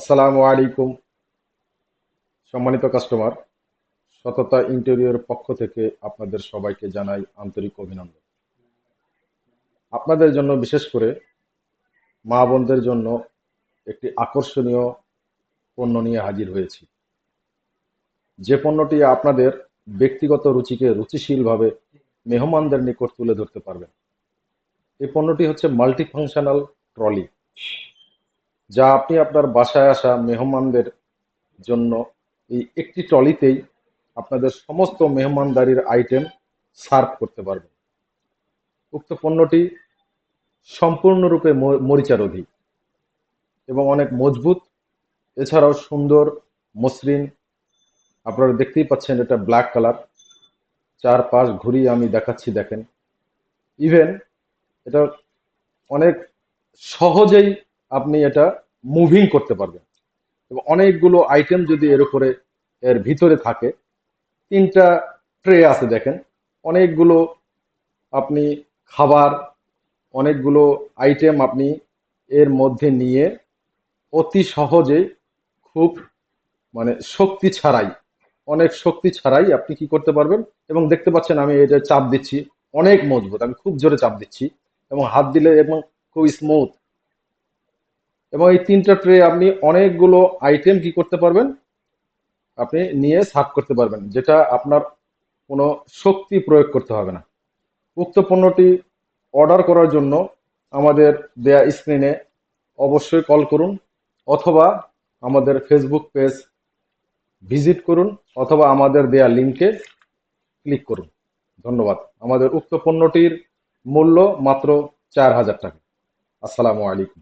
আসসালামু আলাইকুম সম্মানিত কাস্টমার। সততা ইন্টেরিয়র পক্ষ থেকে আপনাদের সবাইকে জানাই আন্তরিক অভিনন্দন। আপনাদের জন্য বিশেষ করে মা বোনদের জন্য একটি আকর্ষণীয় পণ্য নিয়ে হাজির হয়েছি, যে পণ্যটি আপনাদের ব্যক্তিগত রুচিকে রুচিশীলভাবে মেহমানদের নিকট তুলে ধরতে পারবেন। এই পণ্যটি হচ্ছে মাল্টি ফাংশনাল ট্রলি, যা আপনি আপনার বাসায় আসা মেহমানদের জন্য এই একটি ট্রলিতেই আপনাদের সমস্ত মেহমানদারির আইটেম সার্ভ করতে পারবেন। উক্ত পণ্যটি সম্পূর্ণরূপে মরিচারোধী এবং অনেক মজবুত। এছাড়াও সুন্দর মসৃণ। আপনারা দেখতেই পাচ্ছেন, এটা ব্ল্যাক কালার। চারপাশ ঘুরিয়ে আমি দেখাচ্ছি, দেখেন। ইভেন এটা অনেক সহজেই আপনি এটা মুভিং করতে পারবেন। এবং অনেকগুলো আইটেম যদি এর উপরে এর ভিতরে থাকে, তিনটা ট্রে আছে দেখেন, অনেকগুলো আপনি খাবার, অনেকগুলো আইটেম আপনি এর মধ্যে নিয়ে অতি সহজে, খুব শক্তি ছাড়াই, অনেক শক্তি ছাড়াই আপনি কি করতে পারবেন। এবং দেখতে পাচ্ছেন আমি এটা চাপ দিচ্ছি, অনেক মজবুত, আমি খুব জোরে চাপ দিচ্ছি এবং হাত দিলে এবং খুব স্মুথ। এবং এই তিনটা ট্রে আপনি অনেকগুলো আইটেম কি করতে পারবেন, আপনি নিয়ে সার্ভ করতে পারবেন, যেটা আপনার কোনো শক্তি প্রয়োগ করতে হবে না। উক্ত পণ্যটি অর্ডার করার জন্য আমাদের দেয়া স্ক্রিনে অবশ্যই কল করুন, অথবা আমাদের ফেসবুক পেজ ভিজিট করুন, অথবা আমাদের দেয়া লিঙ্কে ক্লিক করুন। ধন্যবাদ। আমাদের উক্ত পণ্যটির মূল্য মাত্র 4000 টাকা। আসসালামু আলাইকুম।